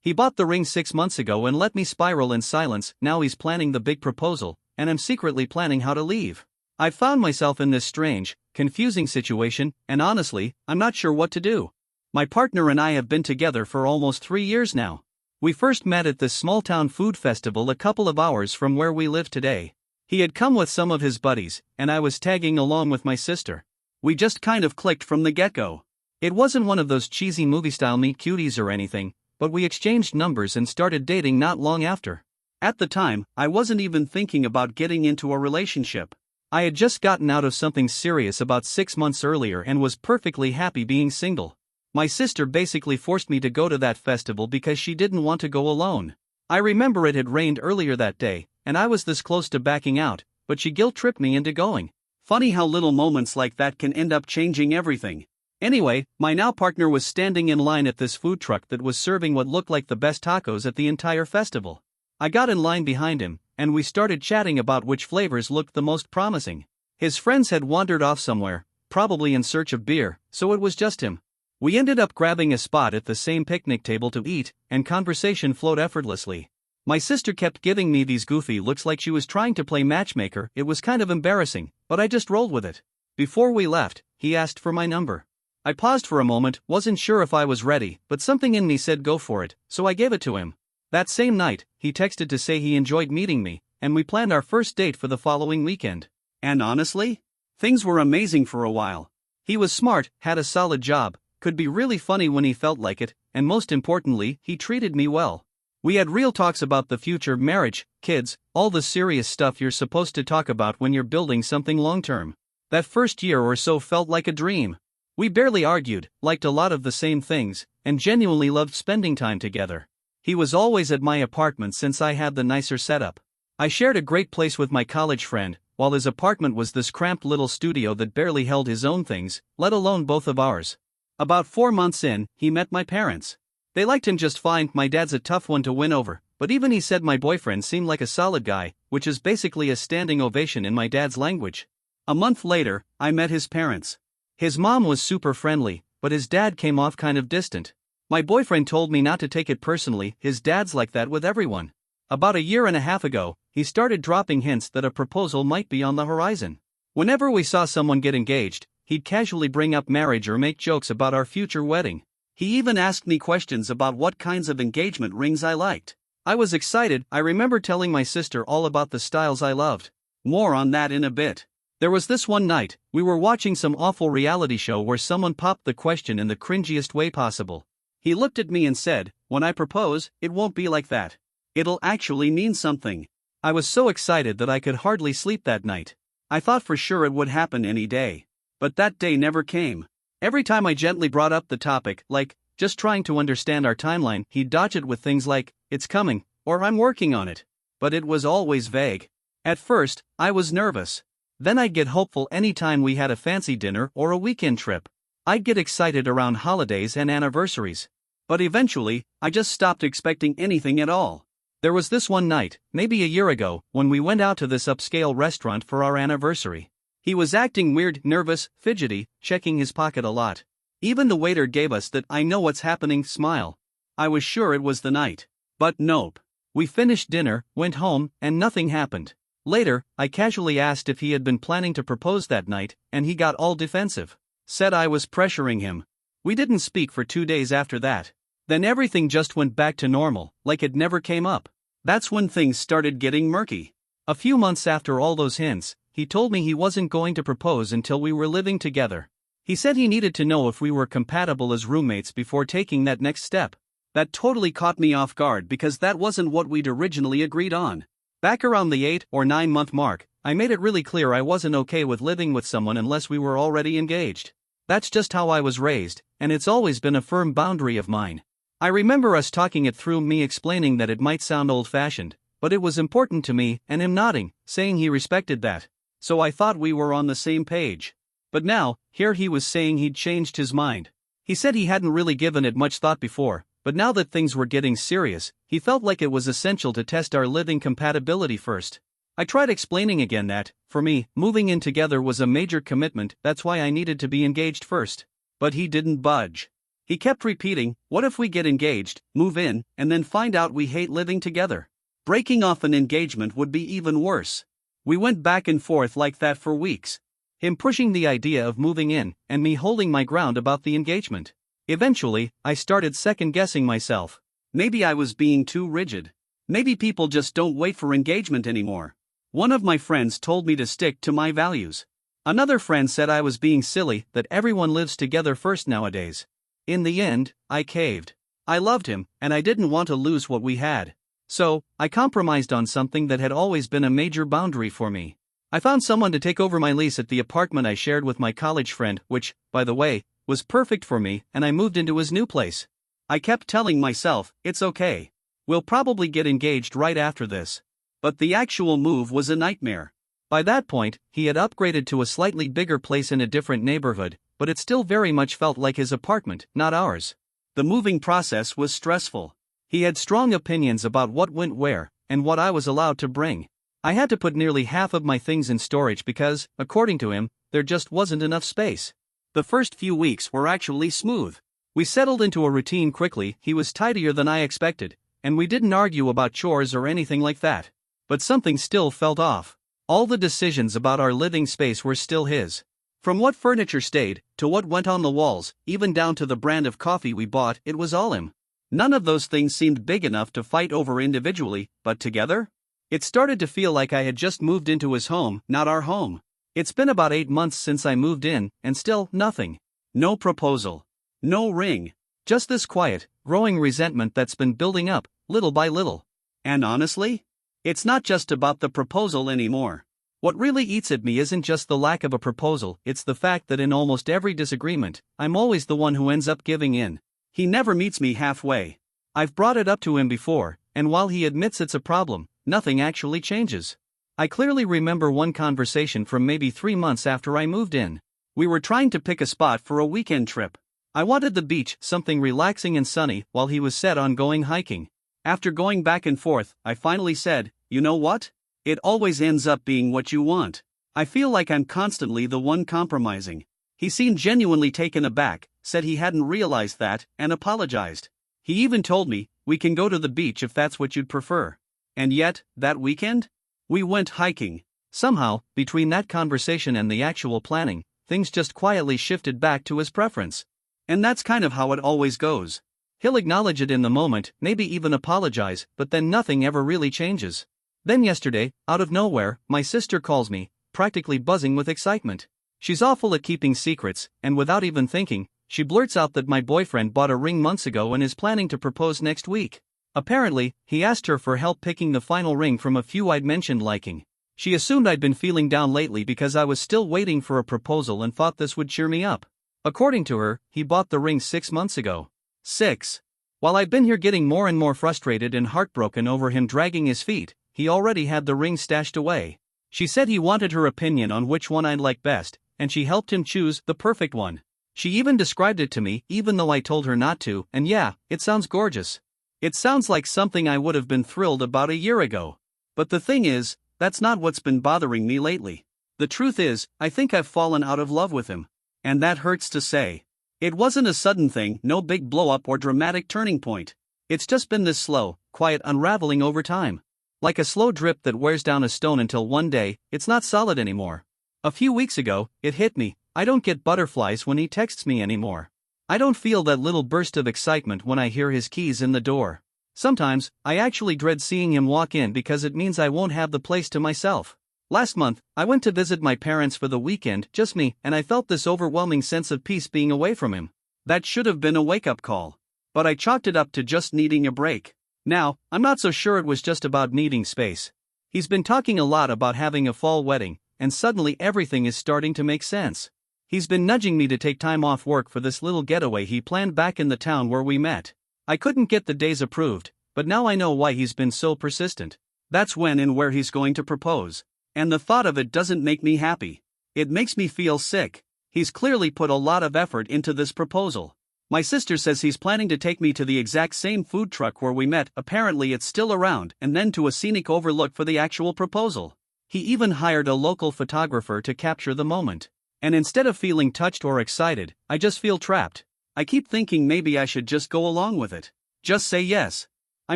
He bought the ring 6 months ago and let me spiral in silence. Now he's planning the big proposal, and I'm secretly planning how to leave. I found myself in this strange, confusing situation, and honestly, I'm not sure what to do. My partner and I have been together for almost 3 years now. We first met at this small town food festival a couple of hours from where we live today. He had come with some of his buddies, and I was tagging along with my sister. We just kind of clicked from the get-go. It wasn't one of those cheesy movie-style meet cuties or anything, but we exchanged numbers and started dating not long after. At the time, I wasn't even thinking about getting into a relationship. I had just gotten out of something serious about 6 months earlier and was perfectly happy being single. My sister basically forced me to go to that festival because she didn't want to go alone. I remember it had rained earlier that day, and I was this close to backing out, but she guilt-tripped me into going. Funny how little moments like that can end up changing everything. Anyway, my now partner was standing in line at this food truck that was serving what looked like the best tacos at the entire festival. I got in line behind him, and we started chatting about which flavors looked the most promising. His friends had wandered off somewhere, probably in search of beer, so it was just him. We ended up grabbing a spot at the same picnic table to eat, and conversation flowed effortlessly. My sister kept giving me these goofy looks like she was trying to play matchmaker. It was kind of embarrassing, but I just rolled with it. Before we left, he asked for my number. I paused for a moment, wasn't sure if I was ready, but something in me said go for it, so I gave it to him. That same night, he texted to say he enjoyed meeting me, and we planned our first date for the following weekend. And honestly, things were amazing for a while. He was smart, had a solid job, could be really funny when he felt like it, and most importantly, he treated me well. We had real talks about the future, marriage, kids, all the serious stuff you're supposed to talk about when you're building something long-term. That first year or so felt like a dream. We barely argued, liked a lot of the same things, and genuinely loved spending time together. He was always at my apartment since I had the nicer setup. I shared a great place with my college friend, while his apartment was this cramped little studio that barely held his own things, let alone both of ours. About 4 months in, he met my parents. They liked him just fine. My dad's a tough one to win over, but even he said my boyfriend seemed like a solid guy, which is basically a standing ovation in my dad's language. A month later, I met his parents. His mom was super friendly, but his dad came off kind of distant. My boyfriend told me not to take it personally, his dad's like that with everyone. About a year and a half ago, he started dropping hints that a proposal might be on the horizon. Whenever we saw someone get engaged, he'd casually bring up marriage or make jokes about our future wedding. He even asked me questions about what kinds of engagement rings I liked. I was excited. I remember telling my sister all about the styles I loved. More on that in a bit. There was this one night, we were watching some awful reality show where someone popped the question in the cringiest way possible. He looked at me and said, "When I propose, it won't be like that. It'll actually mean something." I was so excited that I could hardly sleep that night. I thought for sure it would happen any day. But that day never came. Every time I gently brought up the topic, like, just trying to understand our timeline, he'd dodge it with things like, "It's coming," or "I'm working on it." But it was always vague. At first, I was nervous. Then I'd get hopeful anytime we had a fancy dinner or a weekend trip. I'd get excited around holidays and anniversaries. But eventually, I just stopped expecting anything at all. There was this one night, maybe a year ago, when we went out to this upscale restaurant for our anniversary. He was acting weird, nervous, fidgety, checking his pocket a lot. Even the waiter gave us that "I know what's happening" smile. I was sure it was the night. But nope. We finished dinner, went home, and nothing happened. Later, I casually asked if he had been planning to propose that night, and he got all defensive. Said I was pressuring him. We didn't speak for 2 days after that. Then everything just went back to normal, like it never came up. That's when things started getting murky. A few months after all those hints, he told me he wasn't going to propose until we were living together. He said he needed to know if we were compatible as roommates before taking that next step. That totally caught me off guard because that wasn't what we'd originally agreed on. Back around the 8 or 9 month mark, I made it really clear I wasn't okay with living with someone unless we were already engaged. That's just how I was raised, and it's always been a firm boundary of mine. I remember us talking it through, me explaining that it might sound old-fashioned, but it was important to me, and him nodding, saying he respected that. So I thought we were on the same page. But now, here he was saying he'd changed his mind. He said he hadn't really given it much thought before, but now that things were getting serious, he felt like it was essential to test our living compatibility first. I tried explaining again that, for me, moving in together was a major commitment, that's why I needed to be engaged first. But he didn't budge. He kept repeating, "What if we get engaged, move in, and then find out we hate living together?" Breaking off an engagement would be even worse. We went back and forth like that for weeks. Him pushing the idea of moving in, and me holding my ground about the engagement. Eventually, I started second-guessing myself. Maybe I was being too rigid. Maybe people just don't wait for engagement anymore. One of my friends told me to stick to my values. Another friend said I was being silly, that everyone lives together first nowadays. In the end, I caved. I loved him, and I didn't want to lose what we had. So, I compromised on something that had always been a major boundary for me. I found someone to take over my lease at the apartment I shared with my college friend, which, by the way, was perfect for me, and I moved into his new place. I kept telling myself, it's okay. We'll probably get engaged right after this. But the actual move was a nightmare. By that point, he had upgraded to a slightly bigger place in a different neighborhood, but it still very much felt like his apartment, not ours. The moving process was stressful. He had strong opinions about what went where, and what I was allowed to bring. I had to put nearly half of my things in storage because, according to him, there just wasn't enough space. The first few weeks were actually smooth. We settled into a routine quickly. He was tidier than I expected, and we didn't argue about chores or anything like that. But something still felt off. All the decisions about our living space were still his. From what furniture stayed, to what went on the walls, even down to the brand of coffee we bought, it was all him. None of those things seemed big enough to fight over individually, but together? It started to feel like I had just moved into his home, not our home. It's been about 8 months since I moved in, and still, nothing. No proposal. No ring. Just this quiet, growing resentment that's been building up, little by little. And honestly, it's not just about the proposal anymore. What really eats at me isn't just the lack of a proposal, it's the fact that in almost every disagreement, I'm always the one who ends up giving in. He never meets me halfway. I've brought it up to him before, and while he admits it's a problem, nothing actually changes. I clearly remember one conversation from maybe 3 months after I moved in. We were trying to pick a spot for a weekend trip. I wanted the beach, something relaxing and sunny, while he was set on going hiking. After going back and forth, I finally said, "You know what? It always ends up being what you want. I feel like I'm constantly the one compromising." He seemed genuinely taken aback, said he hadn't realized that, and apologized. He even told me, "We can go to the beach if that's what you'd prefer." And yet, that weekend? We went hiking. Somehow, between that conversation and the actual planning, things just quietly shifted back to his preference. And that's kind of how it always goes. He'll acknowledge it in the moment, maybe even apologize, but then nothing ever really changes. Then yesterday, out of nowhere, my sister calls me, practically buzzing with excitement. She's awful at keeping secrets, and without even thinking, she blurts out that my boyfriend bought a ring months ago and is planning to propose next week. Apparently, he asked her for help picking the final ring from a few I'd mentioned liking. She assumed I'd been feeling down lately because I was still waiting for a proposal and thought this would cheer me up. According to her, he bought the ring 6 months ago. 6. While I've been here getting more and more frustrated and heartbroken over him dragging his feet, he already had the ring stashed away. She said he wanted her opinion on which one I'd like best, and she helped him choose the perfect one. She even described it to me, even though I told her not to, and yeah, it sounds gorgeous. It sounds like something I would have been thrilled about a year ago. But the thing is, that's not what's been bothering me lately. The truth is, I think I've fallen out of love with him. And that hurts to say. It wasn't a sudden thing, no big blow-up or dramatic turning point. It's just been this slow, quiet unraveling over time. Like a slow drip that wears down a stone until one day, it's not solid anymore. A few weeks ago, it hit me, I don't get butterflies when he texts me anymore. I don't feel that little burst of excitement when I hear his keys in the door. Sometimes, I actually dread seeing him walk in because it means I won't have the place to myself. Last month, I went to visit my parents for the weekend, just me, and I felt this overwhelming sense of peace being away from him. That should have been a wake-up call. But I chalked it up to just needing a break. Now, I'm not so sure it was just about needing space. He's been talking a lot about having a fall wedding, and suddenly everything is starting to make sense. He's been nudging me to take time off work for this little getaway he planned back in the town where we met. I couldn't get the days approved, but now I know why he's been so persistent. That's when and where he's going to propose. And the thought of it doesn't make me happy. It makes me feel sick. He's clearly put a lot of effort into this proposal. My sister says he's planning to take me to the exact same food truck where we met, apparently it's still around, and then to a scenic overlook for the actual proposal. He even hired a local photographer to capture the moment. And instead of feeling touched or excited, I just feel trapped. I keep thinking maybe I should just go along with it. Just say yes. I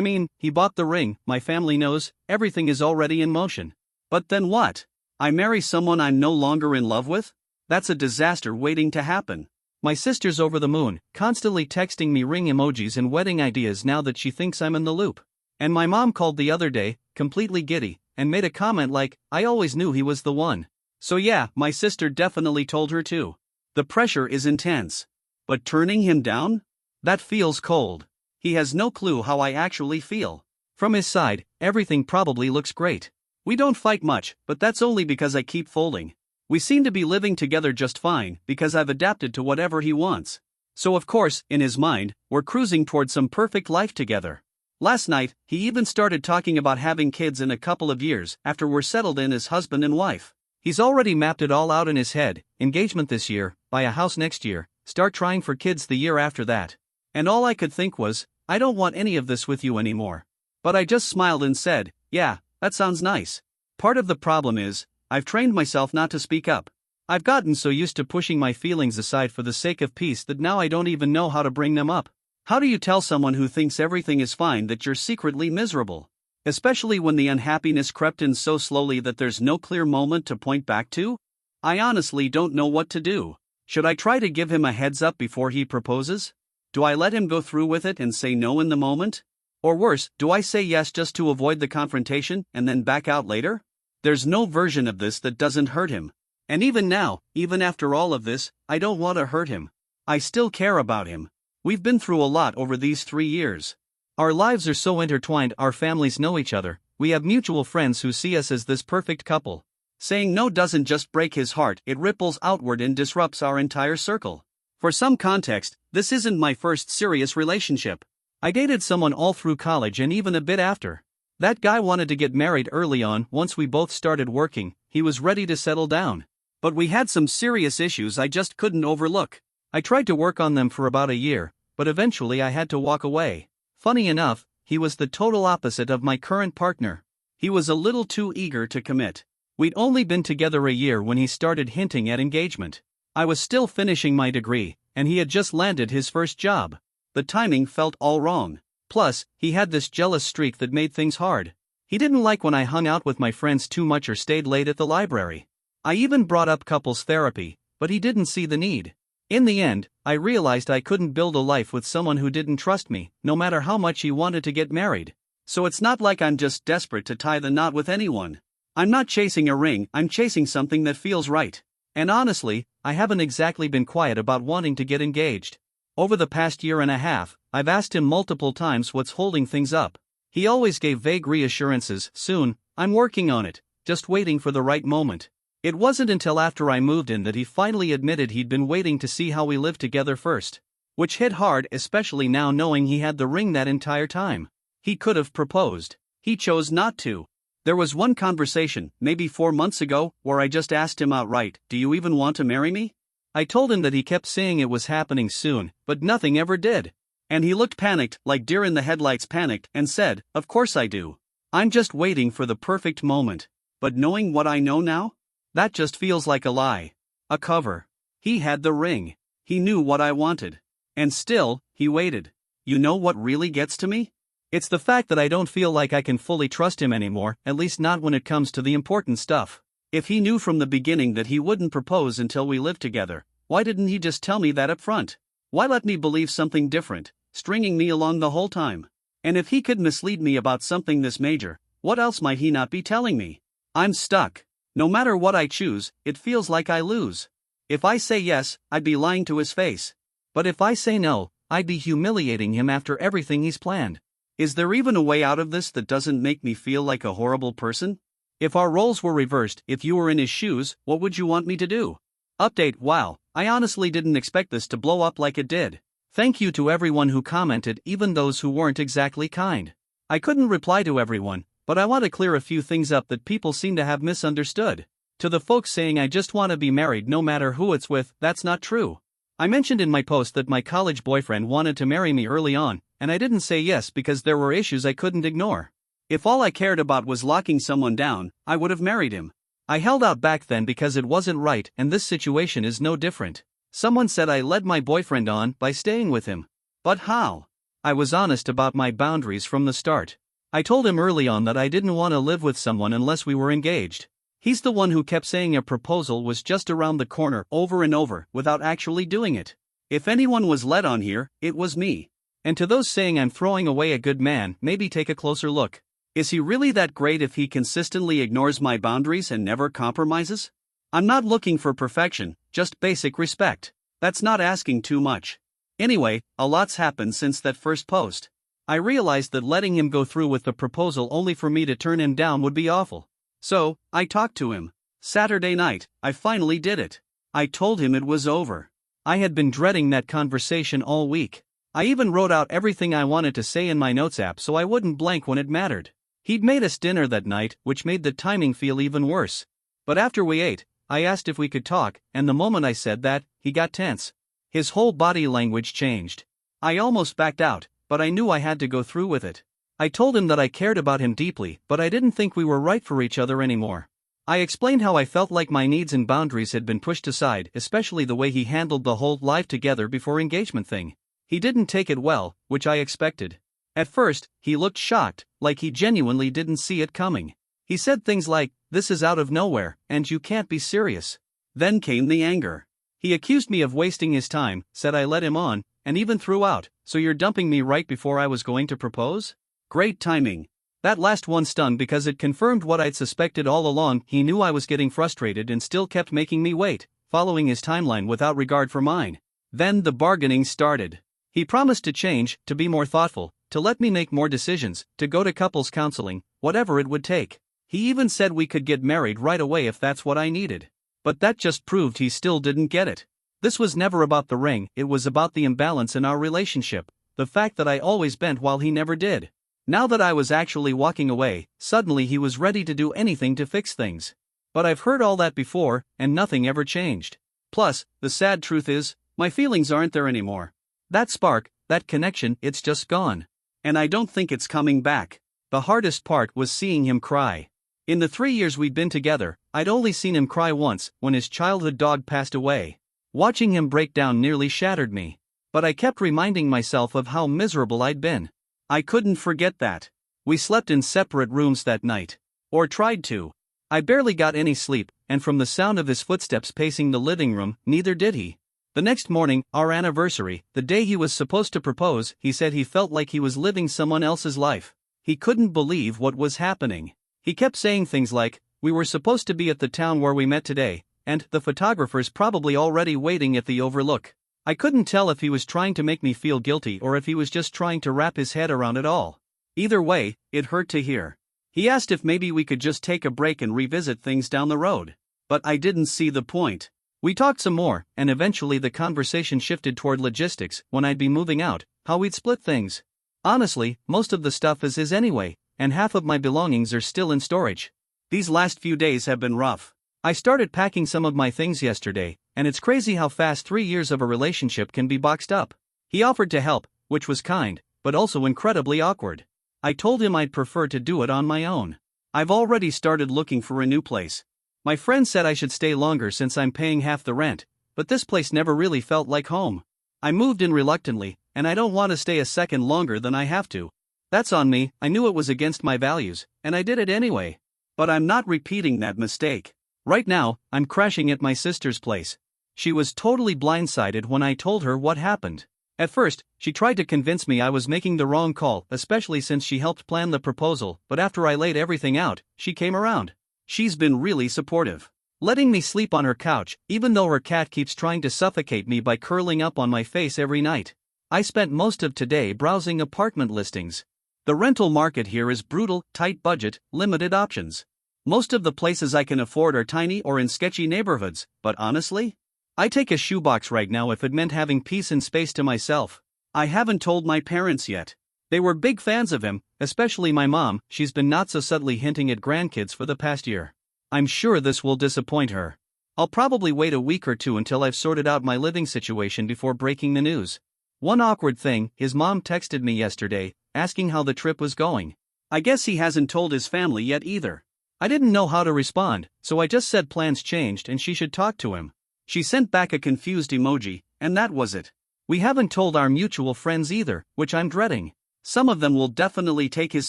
mean, he bought the ring, my family knows, everything is already in motion. But then what? I marry someone I'm no longer in love with? That's a disaster waiting to happen. My sister's over the moon, constantly texting me ring emojis and wedding ideas now that she thinks I'm in the loop. And my mom called the other day, completely giddy, and made a comment like, I always knew he was the one. So yeah, my sister definitely told her too. The pressure is intense. But turning him down? That feels cold. He has no clue how I actually feel. From his side, everything probably looks great. We don't fight much, but that's only because I keep folding. We seem to be living together just fine because I've adapted to whatever he wants. So of course, in his mind, we're cruising towards some perfect life together. Last night, he even started talking about having kids in a couple of years after we're settled in as husband and wife. He's already mapped it all out in his head, engagement this year, buy a house next year, start trying for kids the year after that. And all I could think was, I don't want any of this with you anymore. But I just smiled and said, yeah, that sounds nice. Part of the problem is, I've trained myself not to speak up. I've gotten so used to pushing my feelings aside for the sake of peace that now I don't even know how to bring them up. How do you tell someone who thinks everything is fine that you're secretly miserable? Especially when the unhappiness crept in so slowly that there's no clear moment to point back to? I honestly don't know what to do. Should I try to give him a heads up before he proposes? Do I let him go through with it and say no in the moment? Or worse, do I say yes just to avoid the confrontation and then back out later? There's no version of this that doesn't hurt him. And even now, even after all of this, I don't want to hurt him. I still care about him. We've been through a lot over these 3 years. Our lives are so intertwined, our families know each other, we have mutual friends who see us as this perfect couple. Saying no doesn't just break his heart, it ripples outward and disrupts our entire circle. For some context, this isn't my first serious relationship. I dated someone all through college and even a bit after. That guy wanted to get married early on. Once we both started working, he was ready to settle down. But we had some serious issues I just couldn't overlook. I tried to work on them for about a year, but eventually I had to walk away. Funny enough, he was the total opposite of my current partner. He was a little too eager to commit. We'd only been together a year when he started hinting at engagement. I was still finishing my degree, and he had just landed his first job. The timing felt all wrong. Plus, he had this jealous streak that made things hard. He didn't like when I hung out with my friends too much or stayed late at the library. I even brought up couples therapy, but he didn't see the need. In the end, I realized I couldn't build a life with someone who didn't trust me, no matter how much he wanted to get married. So it's not like I'm just desperate to tie the knot with anyone. I'm not chasing a ring, I'm chasing something that feels right. And honestly, I haven't exactly been quiet about wanting to get engaged. Over the past year and a half, I've asked him multiple times what's holding things up. He always gave vague reassurances, soon, I'm working on it, just waiting for the right moment. It wasn't until after I moved in that he finally admitted he'd been waiting to see how we lived together first. Which hit hard, especially now knowing he had the ring that entire time. He could have proposed. He chose not to. There was one conversation, maybe 4 months ago, where I just asked him outright, do you even want to marry me? I told him that he kept saying it was happening soon, but nothing ever did. And he looked panicked, like deer in the headlights panicked, and said, of course I do. I'm just waiting for the perfect moment. But knowing what I know now? That just feels like a lie. A cover. He had the ring. He knew what I wanted. And still, he waited. You know what really gets to me? It's the fact that I don't feel like I can fully trust him anymore, at least not when it comes to the important stuff. If he knew from the beginning that he wouldn't propose until we lived together, why didn't he just tell me that up front? Why let me believe something different, stringing me along the whole time? And if he could mislead me about something this major, what else might he not be telling me? I'm stuck. No matter what I choose, it feels like I lose. If I say yes, I'd be lying to his face. But if I say no, I'd be humiliating him after everything he's planned. Is there even a way out of this that doesn't make me feel like a horrible person? If our roles were reversed, if you were in his shoes, what would you want me to do? Update, wow, I honestly didn't expect this to blow up like it did. Thank you to everyone who commented, even those who weren't exactly kind. I couldn't reply to everyone, but I want to clear a few things up that people seem to have misunderstood. To the folks saying I just want to be married no matter who it's with, that's not true. I mentioned in my post that my college boyfriend wanted to marry me early on, and I didn't say yes because there were issues I couldn't ignore. If all I cared about was locking someone down, I would have married him. I held out back then because it wasn't right, and this situation is no different. Someone said I led my boyfriend on by staying with him. But how? I was honest about my boundaries from the start. I told him early on that I didn't want to live with someone unless we were engaged. He's the one who kept saying a proposal was just around the corner over and over without actually doing it. If anyone was led on here, it was me. And to those saying I'm throwing away a good man, maybe take a closer look. Is he really that great if he consistently ignores my boundaries and never compromises? I'm not looking for perfection, just basic respect. That's not asking too much. Anyway, a lot's happened since that first post. I realized that letting him go through with the proposal only for me to turn him down would be awful. So, I talked to him. Saturday night, I finally did it. I told him it was over. I had been dreading that conversation all week. I even wrote out everything I wanted to say in my notes app so I wouldn't blank when it mattered. He'd made us dinner that night, which made the timing feel even worse. But after we ate, I asked if we could talk, and the moment I said that, he got tense. His whole body language changed. I almost backed out, but I knew I had to go through with it. I told him that I cared about him deeply, but I didn't think we were right for each other anymore. I explained how I felt like my needs and boundaries had been pushed aside, especially the way he handled the whole life together before engagement thing. He didn't take it well, which I expected. At first, he looked shocked, like he genuinely didn't see it coming. He said things like, "This is out of nowhere, and you can't be serious." Then came the anger. He accused me of wasting his time, said I led him on, and even threw out, "So you're dumping me right before I was going to propose?" Great timing. That last one stung because it confirmed what I'd suspected all along. He knew I was getting frustrated and still kept making me wait, following his timeline without regard for mine. Then the bargaining started. He promised to change, to be more thoughtful, to let me make more decisions, to go to couples counseling, whatever it would take. He even said we could get married right away if that's what I needed. But that just proved he still didn't get it. This was never about the ring, it was about the imbalance in our relationship, the fact that I always bent while he never did. Now that I was actually walking away, suddenly he was ready to do anything to fix things. But I've heard all that before, and nothing ever changed. Plus, the sad truth is, my feelings aren't there anymore. That spark, that connection, it's just gone. And I don't think it's coming back. The hardest part was seeing him cry. In the 3 years we'd been together, I'd only seen him cry once, when his childhood dog passed away. Watching him break down nearly shattered me. But I kept reminding myself of how miserable I'd been. I couldn't forget that. We slept in separate rooms that night. Or tried to. I barely got any sleep, and from the sound of his footsteps pacing the living room, neither did he. The next morning, our anniversary, the day he was supposed to propose, he said he felt like he was living someone else's life. He couldn't believe what was happening. He kept saying things like, "We were supposed to be at the town where we met today, and the photographer's probably already waiting at the overlook." I couldn't tell if he was trying to make me feel guilty or if he was just trying to wrap his head around it all. Either way, it hurt to hear. He asked if maybe we could just take a break and revisit things down the road. But I didn't see the point. We talked some more, and eventually the conversation shifted toward logistics, when I'd be moving out, how we'd split things. Honestly, most of the stuff is his anyway, and half of my belongings are still in storage. These last few days have been rough. I started packing some of my things yesterday, and it's crazy how fast 3 years of a relationship can be boxed up. He offered to help, which was kind, but also incredibly awkward. I told him I'd prefer to do it on my own. I've already started looking for a new place. My friend said I should stay longer since I'm paying half the rent, but this place never really felt like home. I moved in reluctantly, and I don't want to stay a second longer than I have to. That's on me. I knew it was against my values, and I did it anyway. But I'm not repeating that mistake. Right now, I'm crashing at my sister's place. She was totally blindsided when I told her what happened. At first, she tried to convince me I was making the wrong call, especially since she helped plan the proposal, but after I laid everything out, she came around. She's been really supportive. Letting me sleep on her couch, even though her cat keeps trying to suffocate me by curling up on my face every night. I spent most of today browsing apartment listings. The rental market here is brutal, tight budget, limited options. Most of the places I can afford are tiny or in sketchy neighborhoods, but honestly, I take a shoebox right now if it meant having peace and space to myself. I haven't told my parents yet. They were big fans of him, especially my mom. She's been not so subtly hinting at grandkids for the past year. I'm sure this will disappoint her. I'll probably wait a week or two until I've sorted out my living situation before breaking the news. One awkward thing, his mom texted me yesterday, asking how the trip was going. I guess he hasn't told his family yet either. I didn't know how to respond, so I just said plans changed and she should talk to him. She sent back a confused emoji, and that was it. We haven't told our mutual friends either, which I'm dreading. Some of them will definitely take his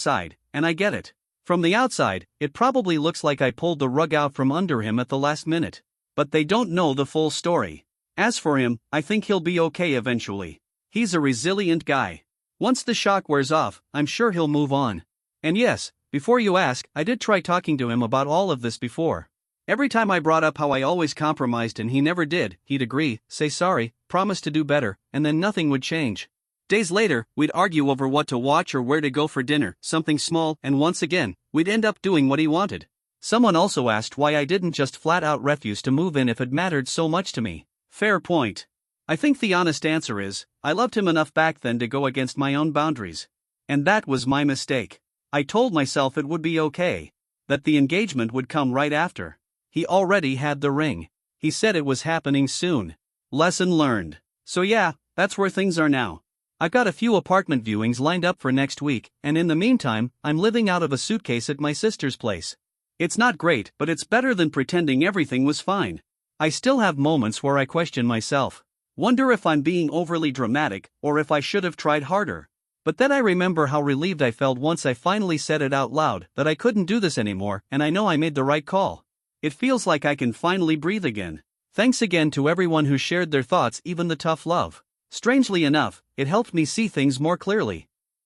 side, and I get it. From the outside, it probably looks like I pulled the rug out from under him at the last minute. But they don't know the full story. As for him, I think he'll be okay eventually. He's a resilient guy. Once the shock wears off, I'm sure he'll move on. And yes, before you ask, I did try talking to him about all of this before. Every time I brought up how I always compromised and he never did, he'd agree, say sorry, promise to do better, and then nothing would change. Days later, we'd argue over what to watch or where to go for dinner, something small, and once again, we'd end up doing what he wanted. Someone also asked why I didn't just flat out refuse to move in if it mattered so much to me. Fair point. I think the honest answer is, I loved him enough back then to go against my own boundaries. And that was my mistake. I told myself it would be okay. That the engagement would come right after. He already had the ring. He said it was happening soon. Lesson learned. So yeah, that's where things are now. I've got a few apartment viewings lined up for next week, and in the meantime, I'm living out of a suitcase at my sister's place. It's not great, but it's better than pretending everything was fine. I still have moments where I question myself. Wonder if I'm being overly dramatic, or if I should have tried harder. But then I remember how relieved I felt once I finally said it out loud that I couldn't do this anymore, and I know I made the right call. It feels like I can finally breathe again. Thanks again to everyone who shared their thoughts, even the tough love. Strangely enough, it helped me see things more clearly.